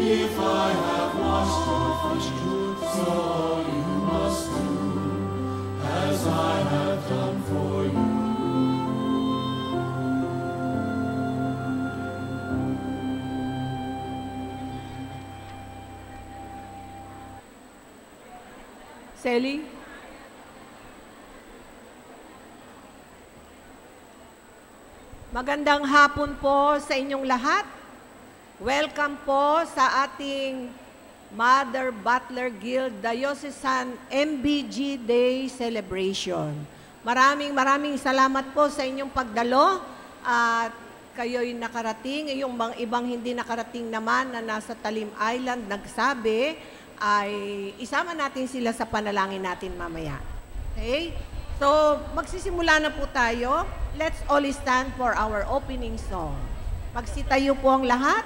If I have washed your feet, so you must do as I have done for you. Selly? Magandang hapon po sa inyong lahat. Welcome po sa ating Mother Butler Guild Diocesan MBG Day Celebration. Maraming salamat po sa inyong pagdalo at kayo'y nakarating. Yung ibang hindi nakarating naman na nasa Talim Island nagsabi ay isama natin sila sa panalangin natin mamaya. Okay? So, magsisimula na po tayo. Let's all stand for our opening song. Magsitayo po ang lahat.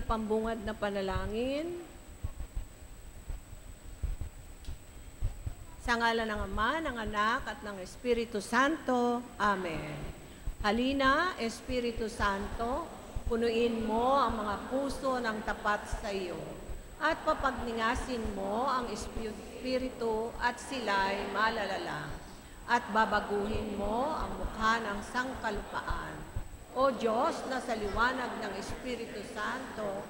Pambungad na panalangin. Sa ngalan ng Ama, ng Anak, at ng Espiritu Santo. Amen. Halina, Espiritu Santo, punuin mo ang mga puso ng tapat sa iyo at papagningasin mo ang Espiritu at sila'y malalala at babaguhin mo ang mukha ng sangkalupaan. O Diyos, na sa liwanag ng Espiritu Santo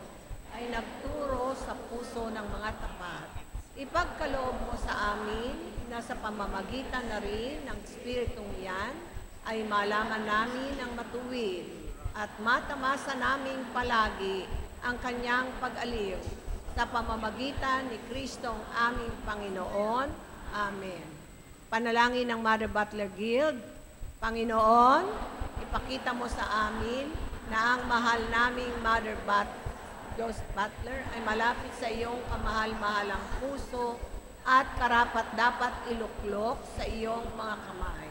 ay nagturo sa puso ng mga tapat. Ipagkaloob mo sa amin na sa pamamagitan na rin ng Espiritong yan ay malaman namin ang matuwid at matamasa namin palagi ang kanyang pag-aliw sa pamamagitan ni Kristong aming Panginoon. Amen. Panalangin ng Mother Butler Guild. Panginoon, ipakita mo sa amin na ang mahal naming Mother Joseph Butler ay malapit sa iyong kamahal-mahalang puso at karapat-dapat iluklok sa iyong mga kamay.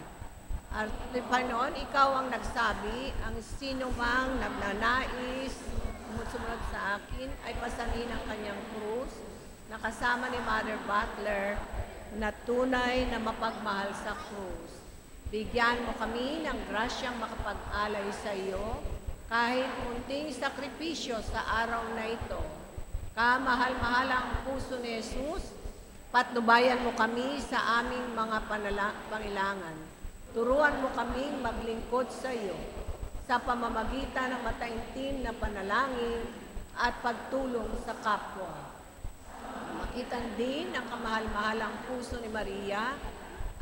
At Panginoon, ikaw ang nagsabi, ang sino mang nagnanais sumunod sa akin ay pasanin ang kanyang krus na kasama ni Mother Butler na tunay na mapagmahal sa krus. Bigyan mo kami ng grasyang makapag-alay sa iyo kahit munting sakripisyo sa araw na ito. Kamahal-mahalang puso ni Jesus, patnubayan mo kami sa aming mga pangailangan. Turuan mo kaming maglingkod sa iyo sa pamamagitan ng mataimtim na panalangin at pagtulong sa kapwa. Makitan din ang kamahal-mahalang puso ni Maria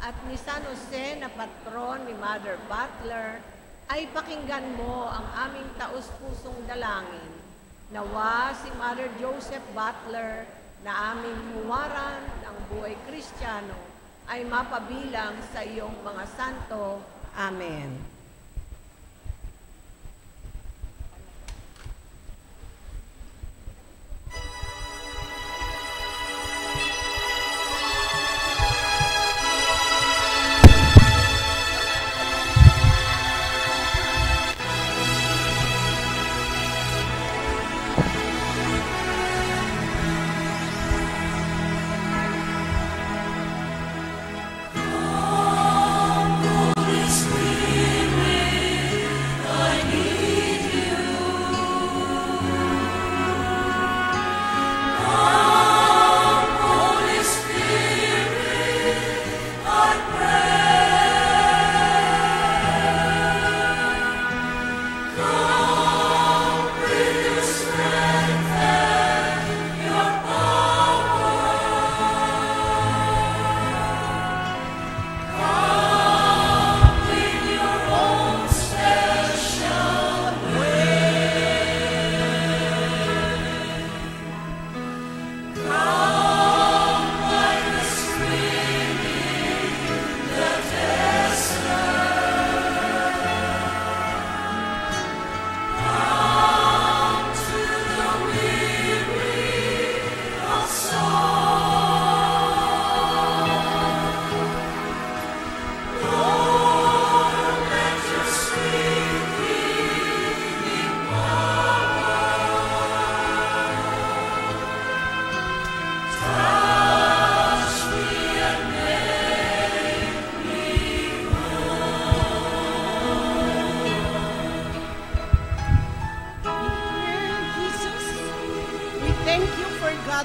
at ni San Jose na patron ni Mother Butler, ay pakinggan mo ang aming taus-pusong dalangin. Nawa si Mother Joseph Butler na aming huwaran ng buhay Kristiyano ay mapabilang sa iyong mga santo. Amen.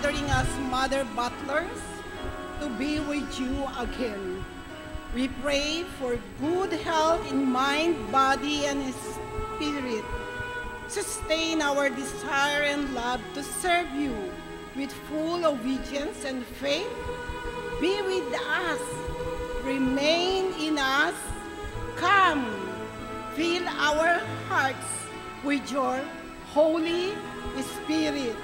gathering as Mother Butlers to be with you again. We pray for good health in mind, body, and spirit. Sustain our desire and love to serve you with full obedience and faith. Be with us. Remain in us. Come. Fill our hearts with your Holy Spirit.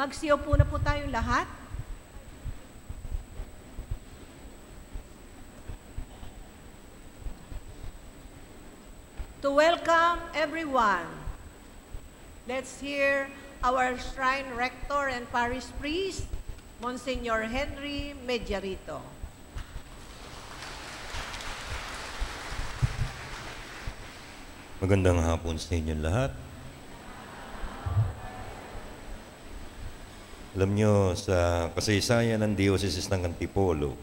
Magsiupo na po tayong lahat. To welcome everyone, let's hear our Shrine Rector and Parish Priest, Monsignor Henry Mediarito. Magandang hapon sa inyong lahat. Alam nyo, sa kasaysayan ng Diocese ng Antipolo,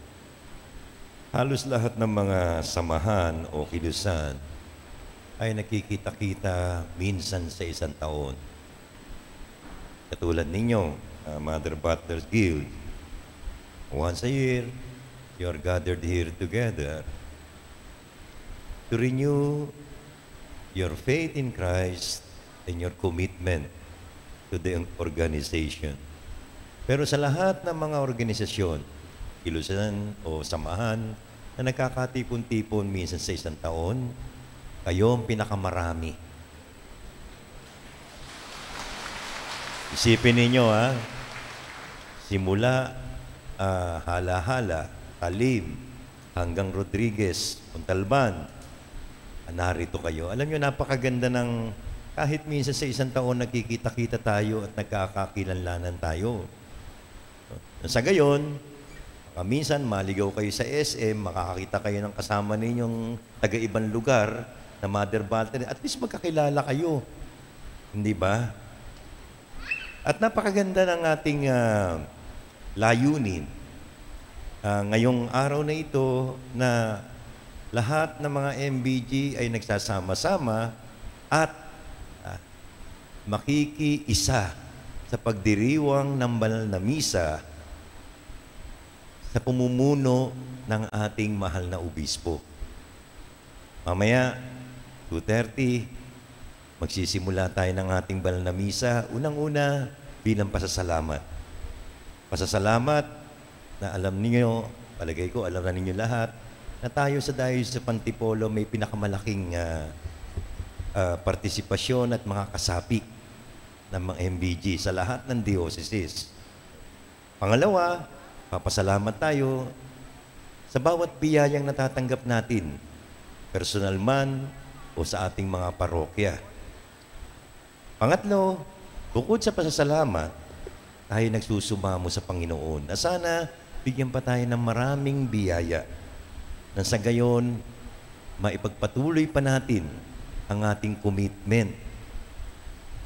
halos lahat ng mga samahan o kilusan ay nakikita-kita minsan sa isang taon. Katulad ninyo, Mother Butlers Guild, once a year, you are gathered here together to renew your faith in Christ and your commitment to the organization. Pero sa lahat ng mga organisasyon, kilusan o samahan na nagkakatipon-tipon minsan sa isang taon, kayo ang pinakamarami. Isipin ninyo, simula Hala-Hala, Talim, hanggang Rodriguez, Montalban, narito kayo. Alam nyo, napakaganda ng kahit minsan sa isang taon nakikita-kita tayo at nagkakakilanlanan tayo. Sa gayon, minsan maligaw kayo sa SM, makakakita kayo ng kasama ninyong taga-ibang lugar na Mother Butler, at least magkakilala kayo. Hindi ba? At napakaganda ng ating layunin. Ngayong araw na ito na lahat ng mga MBG ay nagsasama-sama at makikiisa sa pagdiriwang ng banal na misa sa pumumuno ng ating mahal na obispo. Mamaya, 2:30, magsisimula tayo ng ating banal na misa. Unang-una, bilang pasasalamat. Pasasalamat na alam niyo, palagay ko, alam na ninyo lahat, na tayo sa Diocese of Antipolo may pinakamalaking partisipasyon at mga kasapi ng mga MBG sa lahat ng dioceses. Pangalawa, papasalamat tayo sa bawat biyayang natatanggap natin, personal man o sa ating mga parokya. Pangatlo, bukod sa pasasalamat, tayo nagsusumamo sa Panginoon na sana bigyan pa tayo ng maraming biyaya na sa gayon maipagpatuloy pa natin ang ating commitment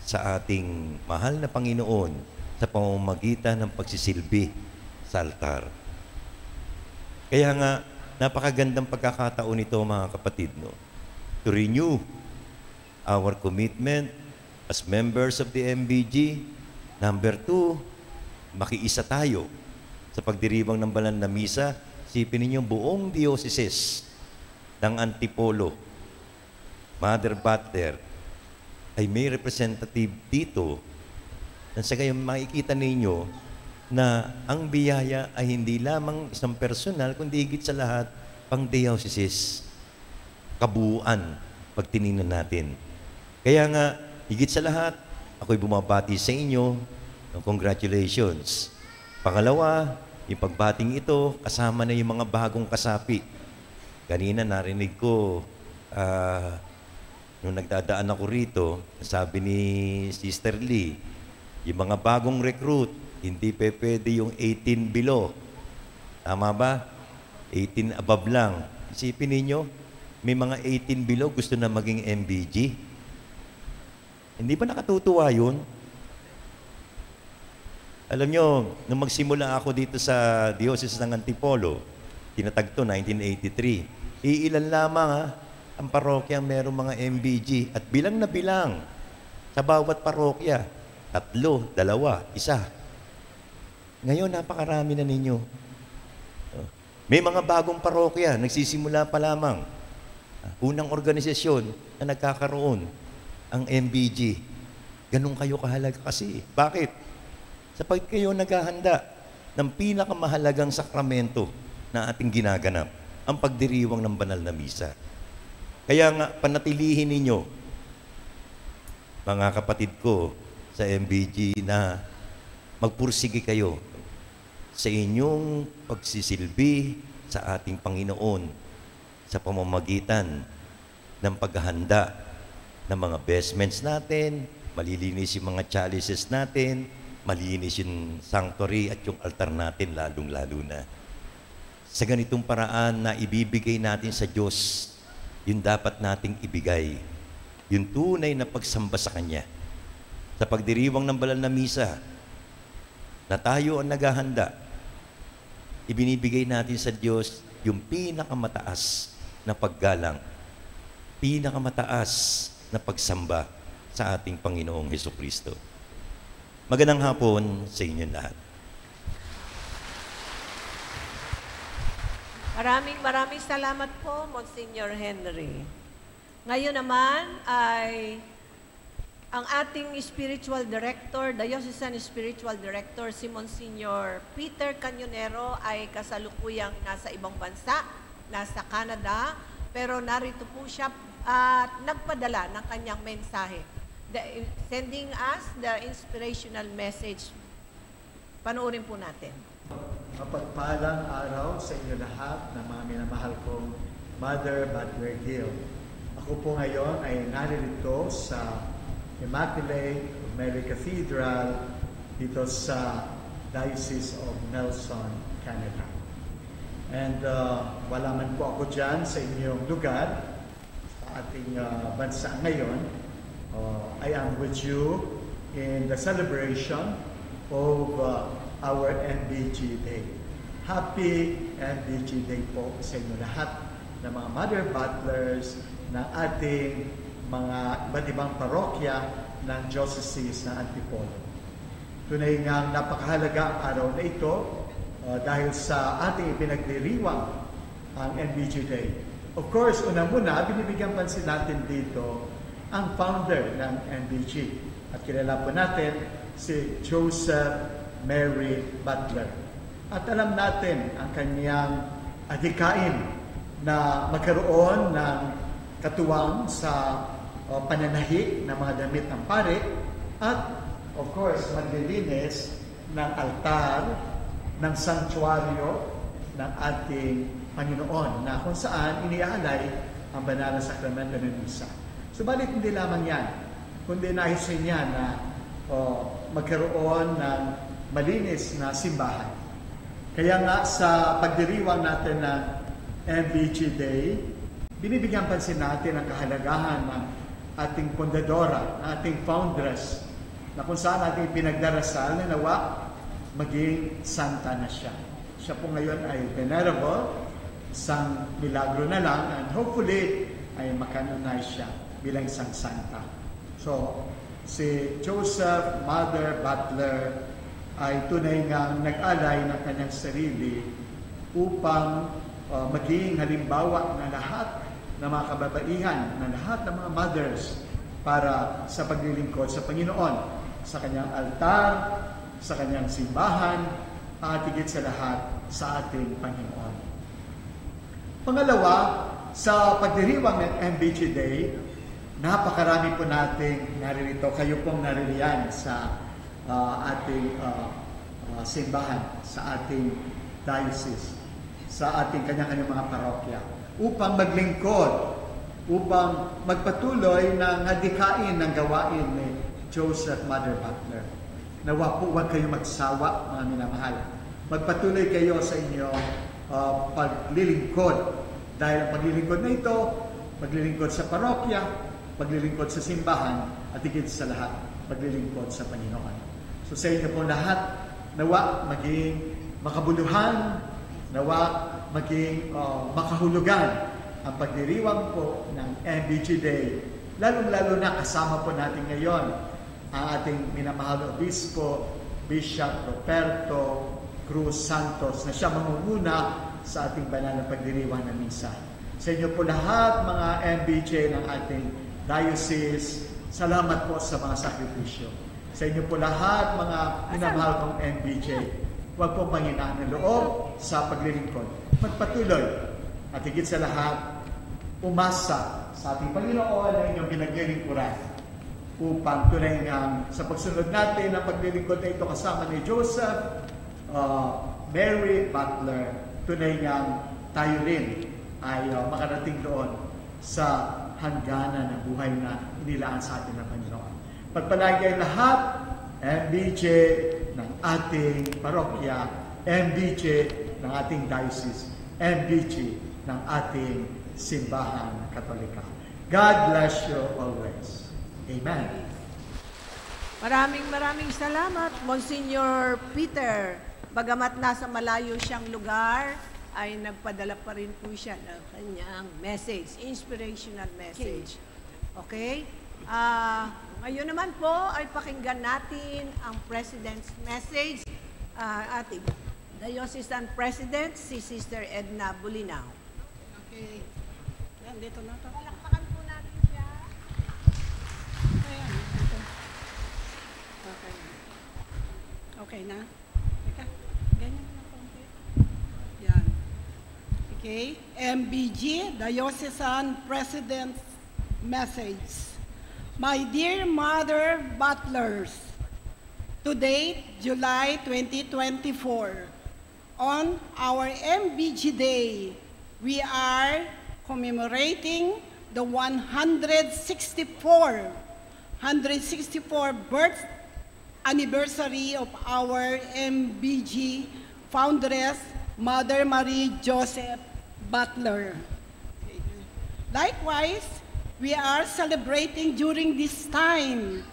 sa ating mahal na Panginoon sa pamamagitan ng pagsisilbi sa altar. Kaya nga, napakagandang pagkakataon ito mga kapatid, no? To renew our commitment as members of the MBG. Number 2, makiisa tayo sa pagdiriwang ng banal na misa. Sipin ninyo buong diocese ng Antipolo, Mother Butler, ay may representative dito na sa gayon makikita ninyo na ang biyaya ay hindi lamang isang personal, kundi higit sa lahat, pang diocese. Kabuuan, pag tinignan natin. Kaya nga, higit sa lahat, ako'y bumabati sa inyo ng congratulations. Pangalawa, yung pagbating ito, kasama na yung mga bagong kasapi. Kanina narinig ko, nung nagdadaan ako rito, sabi ni Sister Lee, yung mga bagong recruit, hindi pwede yung 18 below. Tama ba? 18 above lang. Isipin ninyo, may mga 18 below gusto na maging MBG. Hindi ba nakatutuwa yun? Alam nyo, nung magsimula ako dito sa Diocese ng Antipolo, tinatag to 1983, iilan lamang ang parokya merong mga MBG at bilang na bilang sa bawat parokya, 3, 2, 1. Ngayon, napakarami na ninyo. May mga bagong parokya, nagsisimula pa lamang. Unang organisasyon na nagkakaroon, ang MBG. Ganun kayo kahalaga kasi. Bakit? Sapagkat kayo naghahanda ng pinakamahalagang sakramento na ating ginaganap, ang pagdiriwang ng banal na misa. Kaya nga, panatilihin ninyo, mga kapatid ko sa MBG, na magpursige kayo sa inyong pagsisilbi sa ating Panginoon sa pamamagitan ng paghahanda ng mga vestments natin, malilinis yung mga chalices natin, malinis yung sanctuary at yung altar natin lalong-lalo na. Sa ganitong paraan na ibibigay natin sa Diyos, yung dapat nating ibigay, yung tunay na pagsamba sa Kanya. Sa pagdiriwang ng banal na misa, na tayo ang naghahanda, ibinibigay natin sa Diyos yung pinakamataas na paggalang, pinakamataas na pagsamba sa ating Panginoong Hesukristo. Magandang hapon sa inyo lahat. Maraming salamat po, Monsignor Henry. Ngayon naman ay ang ating spiritual director, Diocesan Spiritual Director, si Monsignor Peter Canyonero ay kasalukuyang nasa ibang bansa, nasa Canada, pero narito po siya at nagpadala ng kanyang mensahe. Sending us the inspirational message. Panoorin po natin. Mapagpalang araw sa inyo lahat na mga minamahal kong Mother Butler Gill. Ako po ngayon ay naririto sa Immaculate Mary Cathedral dito sa Diocese of Nelson, Canada. And wala man po ako dyan sa inyong lugar, sa ating bansa ngayon. I am with you in the celebration of our MBG Day. Happy MBG Day po sa inyo lahat ng mga Mother Butlers ng ating mga iba't ibang parokya ng Diocese ng Antipolo. Tunay nga napakahalaga ang araw na ito dahil sa ating ipinagdiriwang ang MBG Day. Of course, unang-una, binibigyan pansin natin dito ang founder ng MBG. At kilala po natin si Joseph Mary Butler. At alam natin ang kanyang adhikain na magkaroon ng katuwang sa pananahi ng mga damit ng pare at of course maglilinis ng altar ng sanctuaryo ng ating Panginoon na kung saan iniaalay ang banal na sakramento ng misa. Subalit hindi lamang yan. kundi naisin niya na magkaroon ng malinis na simbahan. Kaya nga sa pagdiriwang natin ng MBG Day, binibigyan pansin natin ang kahalagahan ng ating pundadora, ng ating foundress, na kung saan ating pinagdarasal na nawa maging santa na siya. Siya po ngayon ay venerable, isang milagro na lang, and hopefully ay makanonize siya bilang isang santa. So, si Joseph Mother Butler ay tunay ngang nag-alay ng kanyang sarili upang maging halimbawa na lahat ng mga kababaihan, na lahat ng mga mothers para sa paglilingkod sa Panginoon, sa kanyang altar, sa kanyang simbahan, at higit sa lahat sa ating Panginoon. Pangalawa, sa pagdiriwang ng MBG Day, napakarami po nating naririto. Kayo pong naririyan sa ating simbahan, sa ating diocese, sa ating kanya-kanyang mga parokya, upang maglingkod, upang magpatuloy ng hadikain ng gawain ni Joseph Mother Butler. Nawa po, huwag kayo magsawa, mga minamahal. Magpatuloy kayo sa inyong paglilingkod. Dahil ang paglilingkod na ito, paglilingkod sa parokya, paglilingkod sa simbahan, at higit sa lahat, paglilingkod sa Panginoon. So sa inyo po lahat, nawa maging makabuluhan, nawa maging makahulugan ang pagdiriwang po ng MBG Day. Lalong-lalo na kasama po natin ngayon ang ating minamahal na obispo, Bishop Roberto Cruz Santos, na siya mamumuna sa ating banal na pagdiriwang ng misa. Sa inyo po lahat, mga MBJ ng ating diocese, salamat po sa mga sakripisyo. Sa inyo po lahat, mga minamahal kong MBJ, huwag pong panghinaan ng loob sa paglilingkod. Magpatuloy at higit sa lahat, umasa sa ating Panginoon na inyong pinaglilingkuran upang tunay nga sa pagsunod natin ang paglilingkod na ito kasama ni Joseph, Mary Butler, tunay nga tayo rin ay makarating doon sa hangganan ng buhay na inilaan sa atin ng Panginoon. Pagpalagay lahat, MBJ ng ating parokya, MBJ ng ating diocese, MBJ ng ating simbahan Katolika. God bless you always. Amen. Maraming salamat, Monsignor Peter. Bagamat nasa malayo siyang lugar, ay nagpadala pa rin po siya ng kanyang message, inspirational message. Okay? Ngayon naman po ay pakinggan natin ang President's message. Ating Diocesan President, si Sister Edna Bulinaw. Okay. Yan, dito na ito. Palakpakan po natin siya. Ayan, dito. Okay. Okay na? Teka, ganyan na konti. Yan. Okay. MBG, Diocesan President's message. My dear Mother Butlers, today, July 2024, on our MBG Day, we are commemorating the 164th birth anniversary of our MBG foundress, Mother Marie Joseph Butler. Likewise, we are celebrating during this time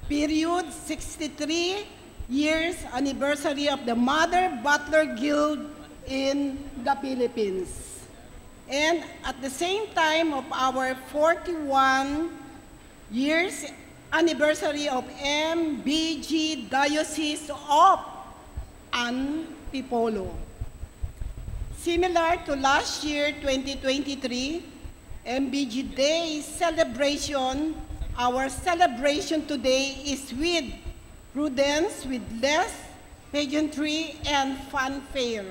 period 63 years anniversary of the Mother Butler Guild in the Philippines. And at the same time of our 41 years anniversary of MBG Diocese of Antipolo. Similar to last year, 2023, MBG Day celebration, our celebration today is with prudence, with less pageantry and fanfare.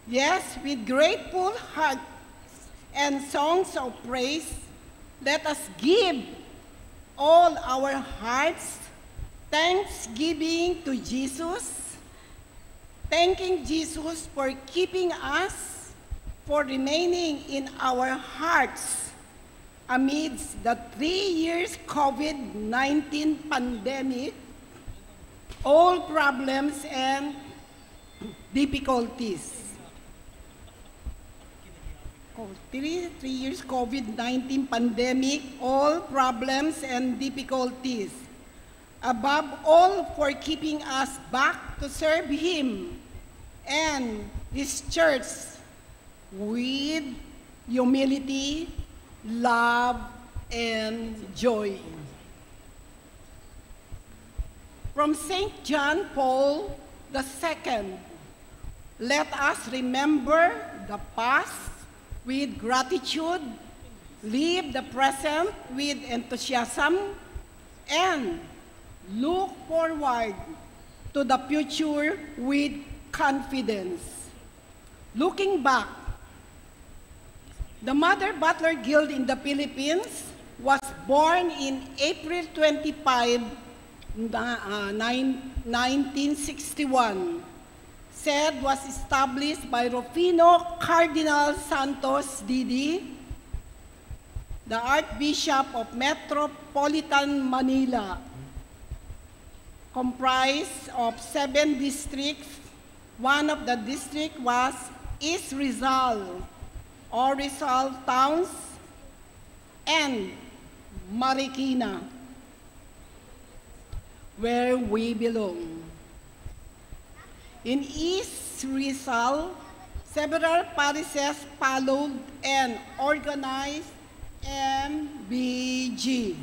Yes, with grateful hearts and songs of praise, let us give all our hearts thanksgiving to Jesus, thanking Jesus for keeping us, for remaining in our hearts, amidst the 3 years COVID-19 pandemic, all problems and difficulties. 3 years COVID-19 pandemic, all problems and difficulties. Above all, for keeping us back to serve Him and His church with humility, love, and joy. From St. John Paul II, let us remember the past with gratitude, live the present with enthusiasm, and look forward to the future with confidence. Looking back, the Mother Butler Guild in the Philippines was born in April 25, 1961. Said was established by Rufino Cardinal Santos Didi, the Archbishop of Metropolitan Manila, comprised of 7 districts. One of the districts was East Rizal, or Rizal Towns, and Marikina, where we belong. In East Rizal, several parishes followed and organized MBG.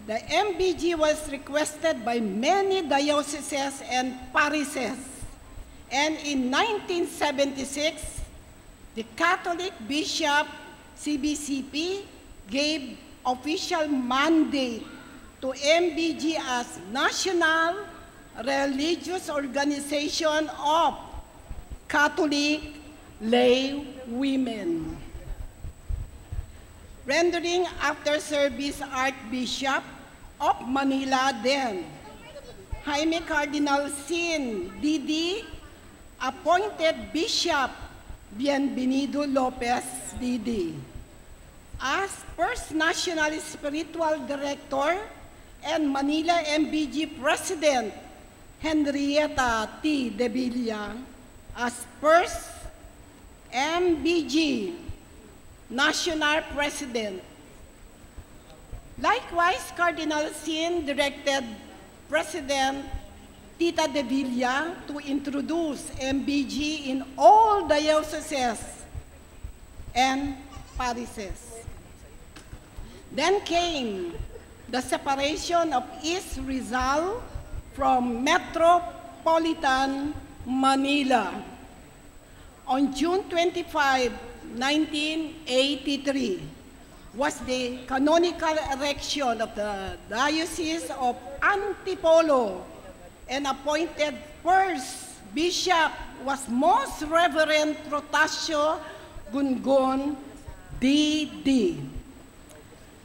The MBG was requested by many dioceses and parishes, and in 1976, the Catholic Bishop CBCP gave official mandate to MBG as National Religious Organization of Catholic Lay Women. Rendering after service Archbishop of Manila then, Jaime Cardinal Sin Didi appointed Bishop Bienvenido Lopez Didi as first National Spiritual Director and Manila MBG President Henrietta T. De Villa as first MBG National President. Likewise, Cardinal Sin directed President Tita De Villa to introduce MBG in all dioceses and parishes. Then came the separation of East Rizal from Metropolitan Manila. On June 25, 1983, was the canonical erection of the Diocese of Antipolo, and appointed first bishop was Most Reverend Protasio Gungon D.D.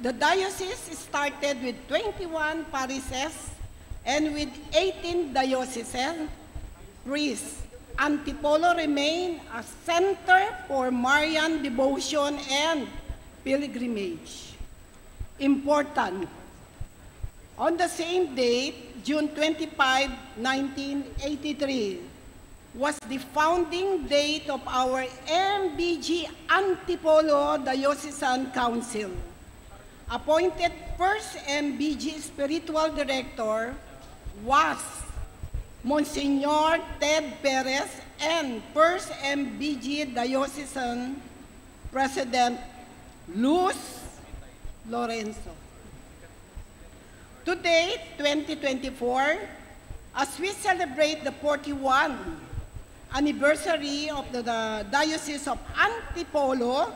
The diocese started with 21 parishes and with 18 diocesan priests. Antipolo remained a center for Marian devotion and pilgrimage. Important. On the same date, June 25, 1983, was the founding date of our MBG Antipolo Diocesan Council. Appointed first MBG Spiritual Director was Monsignor Ted Perez, and first MBG Diocesan President Luz Lorenzo. Today, 2024, as we celebrate the 41st anniversary of the Diocese of Antipolo,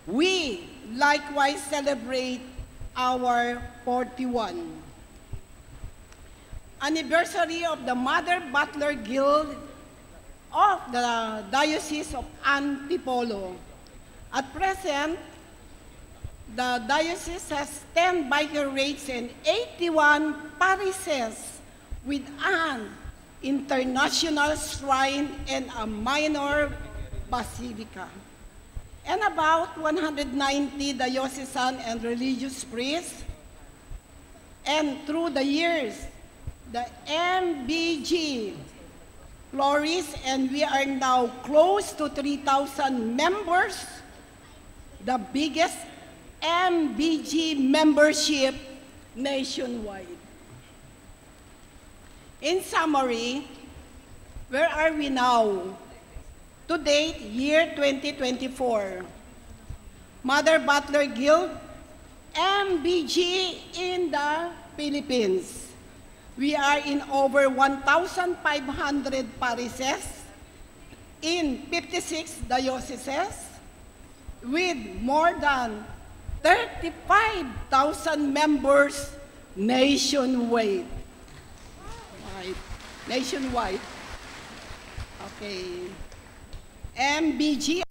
we likewise celebrate our 41st anniversary of the Mother Butler Guild of the Diocese of Antipolo. At present, the diocese has 10 vicariates and 81 parishes with an international shrine and a minor basilica. and about 190 diocesan and religious priests. And through the years, the MBG flourished, and we are now close to 3,000 members, the biggest MBG membership nationwide. In summary, where are we now? To date, year 2024, Mother Butler Guild, MBG in the Philippines. We are in over 1,500 parishes in 56 dioceses with more than 35,000 members nationwide. Nationwide. Okay. MBG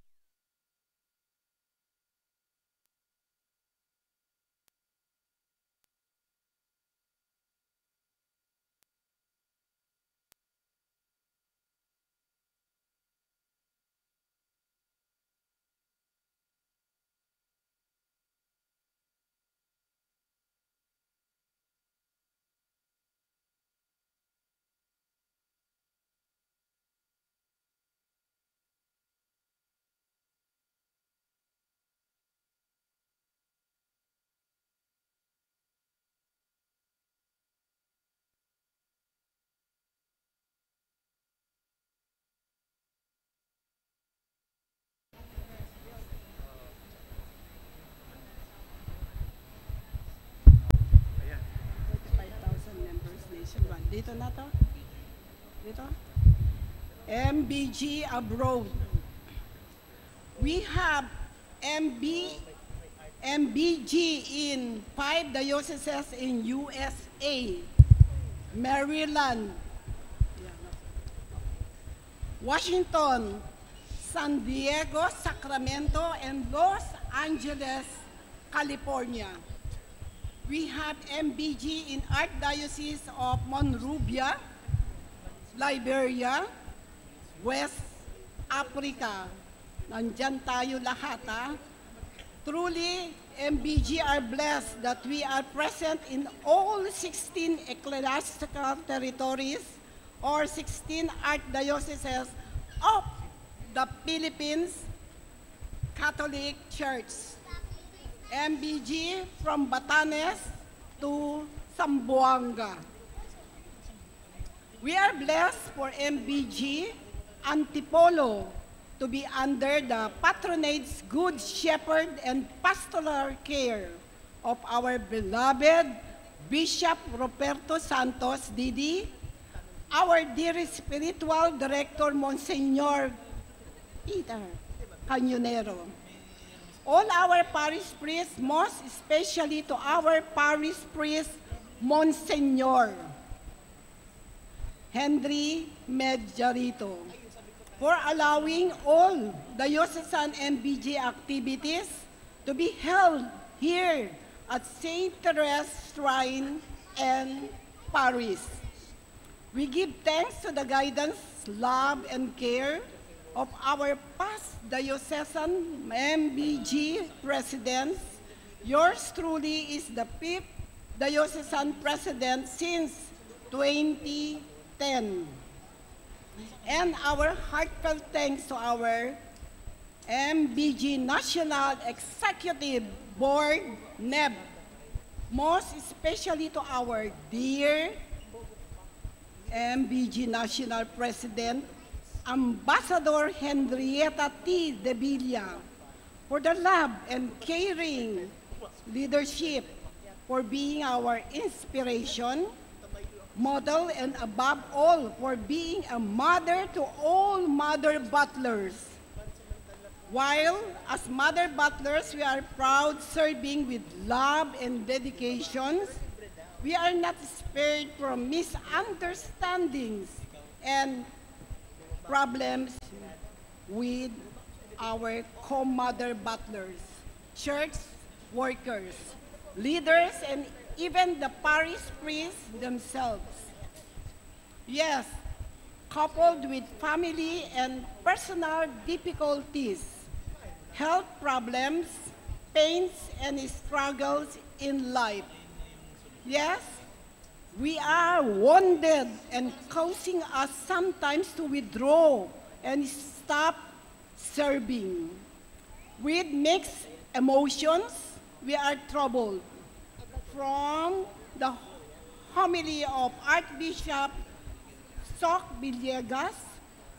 Dito na to? Dito? MBG abroad. We have MBG in 5 dioceses in USA, Maryland, Washington, San Diego, Sacramento, and Los Angeles, California. We have MBG in Archdiocese of Monrovia, Liberia, West Africa. Nandyan tayo lahat, ha? Truly, MBG are blessed that we are present in all 16 ecclesiastical territories or 16 archdioceses of the Philippines Catholic Church. MBG from Batanes to Zamboanga. We are blessed for MBG Antipolo to be under the patronage, good shepherd, and pastoral care of our beloved Bishop Roberto Santos, Didi, our dear spiritual director, Monsignor Peter Cañonero. All our parish priests, most especially to our parish priest, Monsignor Henry Medjarito, for allowing all diocesan MBG activities to be held here at St. Teresa's Shrine and Parish. We give thanks to the guidance, love, and care of our past diocesan MBG presidents. Yours truly is the 5th diocesan president since 2010. And our heartfelt thanks to our MBG National Executive Board, NEB, most especially to our dear MBG National President, Ambassador Henrietta T. De Villa, for the love and caring leadership, for being our inspiration, model, and above all, for being a mother to all Mother Butlers. While as Mother Butlers, we are proud serving with love and dedications, we are not spared from misunderstandings and problems with our co-mother butlers, church workers, leaders, and even the parish priests themselves. Yes, coupled with family and personal difficulties, health problems, pains, and struggles in life. Yes, we are wounded and causing us sometimes to withdraw and stop serving. With mixed emotions, we are troubled. From the homily of Archbishop Sok Villegas,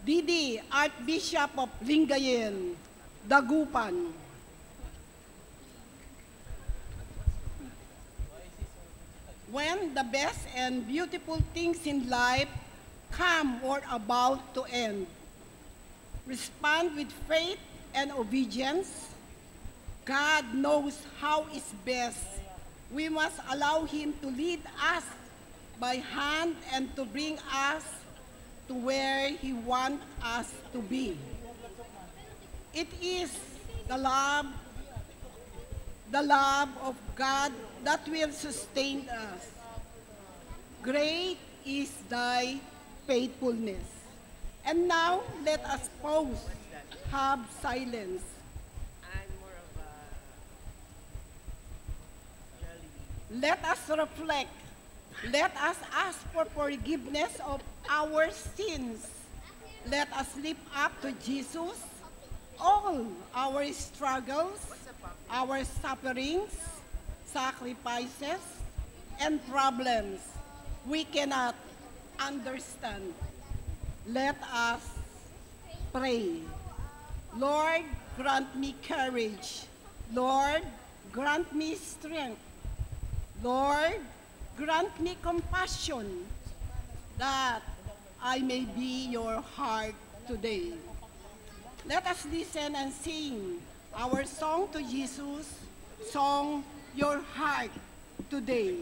DD, Archbishop of Lingayen, Dagupan. When the best and beautiful things in life come or about to end, respond with faith and obedience. God knows how is best. We must allow Him to lead us by hand and to bring us to where He wants us to be. It is the love of God that will sustain us. Great is thy faithfulness. And now let us pause, have silence. Let us reflect. Let us ask for forgiveness of our sins. Let us lift up to Jesus all our struggles, our sufferings, sacrifices, and problems we cannot understand. Let us pray. Lord, grant me courage. Lord, grant me strength. Lord, grant me compassion that I may be your heart today. Let us listen and sing our song to Jesus, song Your Heart Today.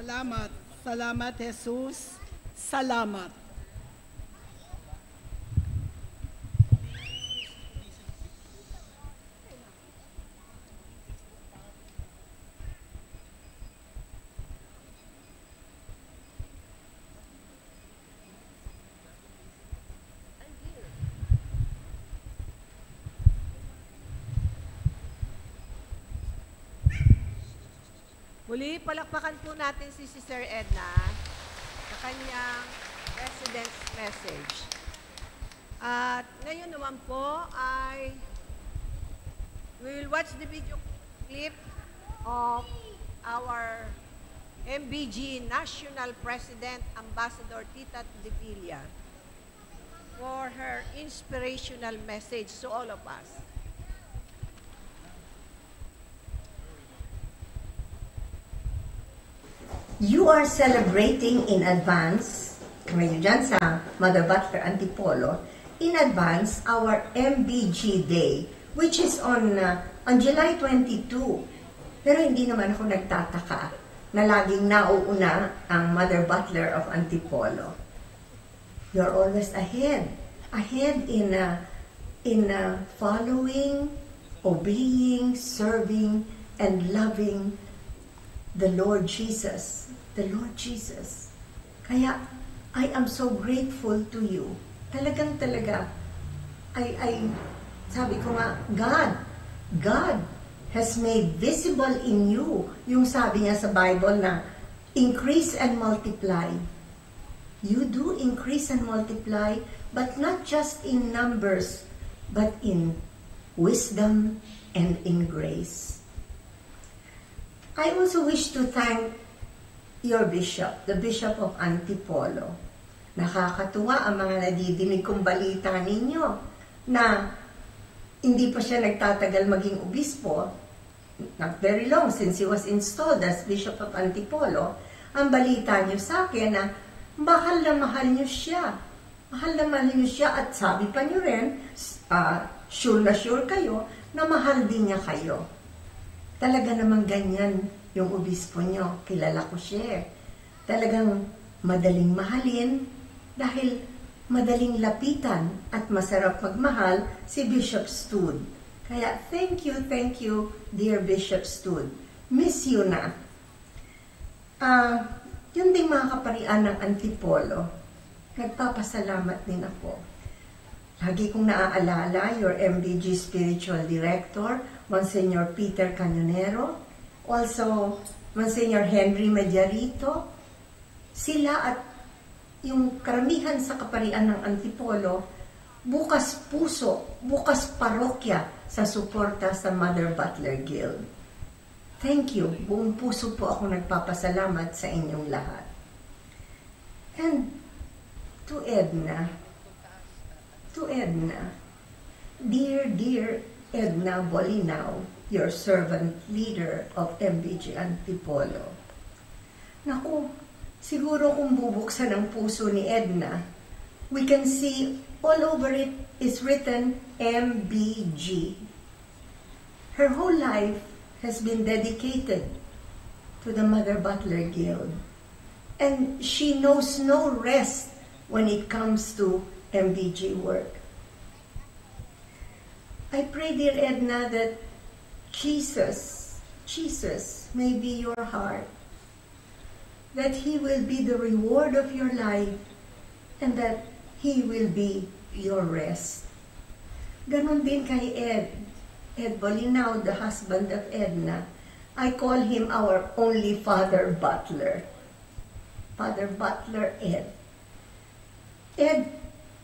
Salamat. Salamat, Jesus. Salamat. Muli, palakpakan po natin si Sister Edna sa kanyang President's Message. At ngayon naman po ay we will watch the video clip of our MBG National President Ambassador Tita Depilla for her inspirational message to all of us. You are celebrating in advance, ngayon dyan sa Mother Butler Antipolo, in advance our MBG Day, which is on July 22. Pero hindi naman ako nagtataka na laging nauuna ang Mother Butler of Antipolo. You're always ahead in following, obeying, serving, and loving the Lord Jesus. The Lord Jesus. Kaya, I am so grateful to you. Talagang-talaga, sabi ko nga, God has made visible in you, yung sabi niya sa Bible na, increase and multiply. You do increase and multiply, but not just in numbers, but in wisdom and in grace. I also wish to thank your bishop, the Bishop of Antipolo. Nakakatuwa ang mga nadidinig kong balita ninyo na hindi pa siya nagtatagal maging obispo, not very long since he was installed as Bishop of Antipolo. Ang balita niyo sa akin na mahal na mahal niyo siya. Mahal na mahal niyo siya at sabi pa niyo rin, sure na sure kayo na mahal din niya kayo. Talaga namang ganyan yung obispo nyo. Kilala ko siya. Talagang madaling mahalin dahil madaling lapitan at masarap magmahal si Bishop Stud. Kaya thank you, dear Bishop Stud. Miss you na. Yun ding mga kaparian ng Antipolo, nagpapasalamat din ako. Lagi kong naaalala your MBG Spiritual Director, Monsignor Peter Canonero, also Monsignor Henry Mediarito. Sila at yung karamihan sa kaparian ng Antipolo, bukas puso, bukas parokya sa suporta sa Mother Butler Guild. Thank you. Buong puso po ako nagpapasalamat sa inyong lahat. And to Edna, dear Edna Bolinao, your servant leader of MBG Antipolo. Naku, siguro kung bubuksan ang puso ni Edna, we can see all over it is written MBG. Her whole life has been dedicated to the Mother Butler Guild. And she knows no rest when it comes to MBG work. I pray, dear Edna, that Jesus may be your heart, that He will be the reward of your life, and that He will be your rest. Ganon din kay Ed Bolinao, the husband of Edna. I call him our only Father Butler. Father Butler Ed. Ed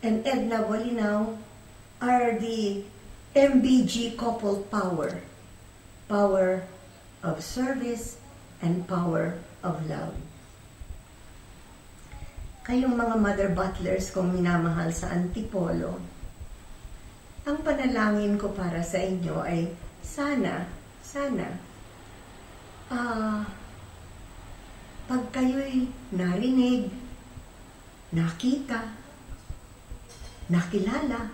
and Edna Bolinao are the MBG couple power. Power of service and power of love. Kayong mga Mother Butlers kong minamahal sa Antipolo, ang panalangin ko para sa inyo ay sana, pag kayo'y narinig, nakita, nakilala,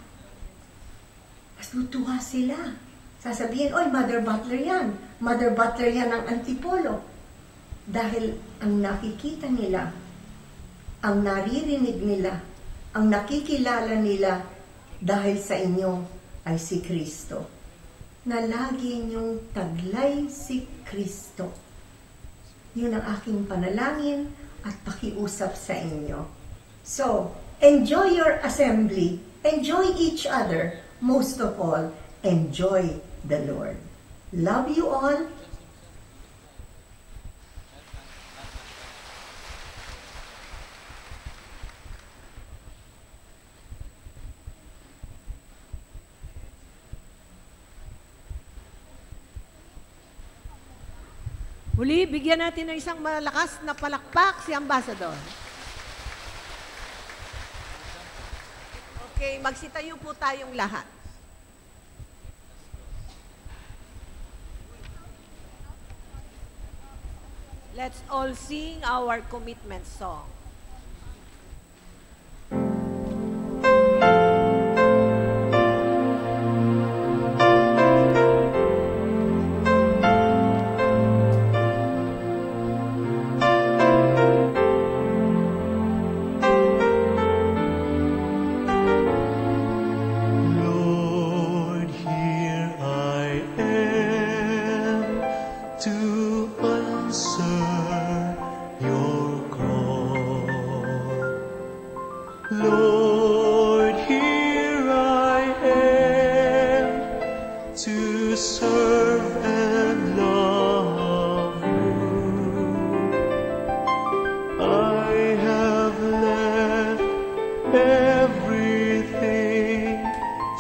mas tutuwa sila. Sasabihin, oy, Mother Butler yan ng Antipolo. Dahil ang nakikita nila, ang naririnig nila, ang nakikilala nila dahil sa inyo ay si Kristo. Na lagi niyong taglay si Kristo. Yun ang aking panalangin at pakiusap sa inyo. So, enjoy your assembly. Enjoy each other. Most of all, enjoy the Lord. Love you all. Muli, bigyan natin ng isang malakas na palakpak si Ambassador. Okay, magsitayo po tayong lahat. Let's all sing our commitment song. Lord, here I am to answer your call. Lord, here I am to serve and love you. I have left everything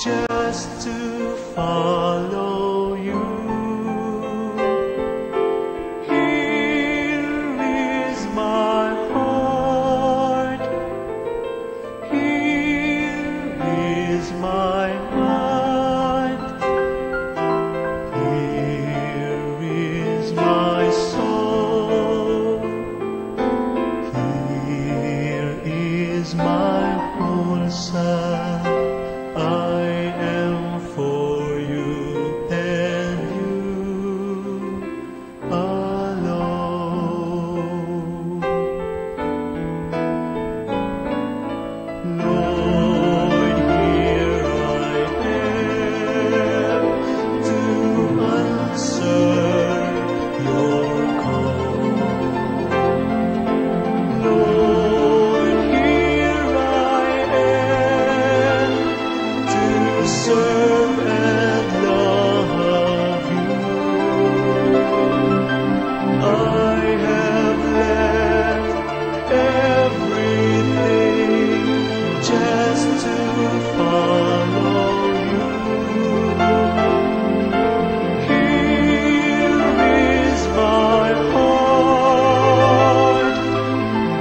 just to follow you. Here is my heart. Here is my mind. Here is my soul. Here is my whole self. I am for you and you alone. Lord, here I am to answer your call. Lord, here I am to serve and love you. I have left everything just to follow you. Here is my heart.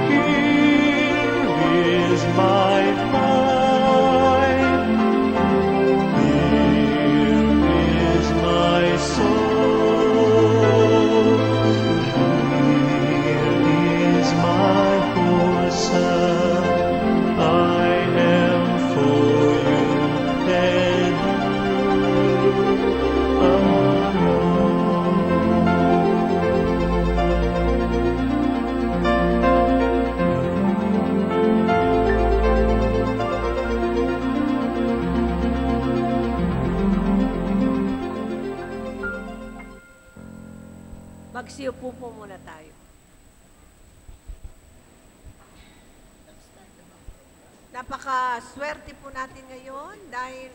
Here is my mind. Here is my soul. Here is my whole self. I am for you and you alone. Magsiupo po muna tayo. Napaka-swerte po natin ngayon dahil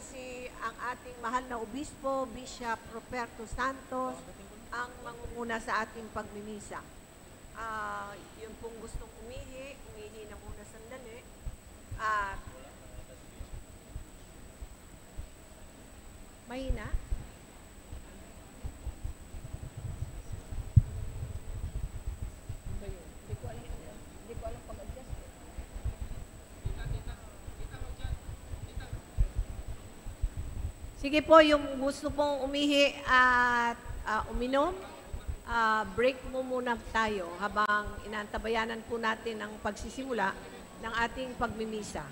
ang ating mahal na obispo, Bishop Ruperto Santos, ang mangunguna sa ating pagmimisa. Yung pong gustong umihi na muna sandali. At mahina? Hindi ko alam pag-adjust. Sige po, yung gusto pong umihi at uminom, break mo muna tayo habang inantabayanan po natin ang pagsisimula ng ating pagmimisa.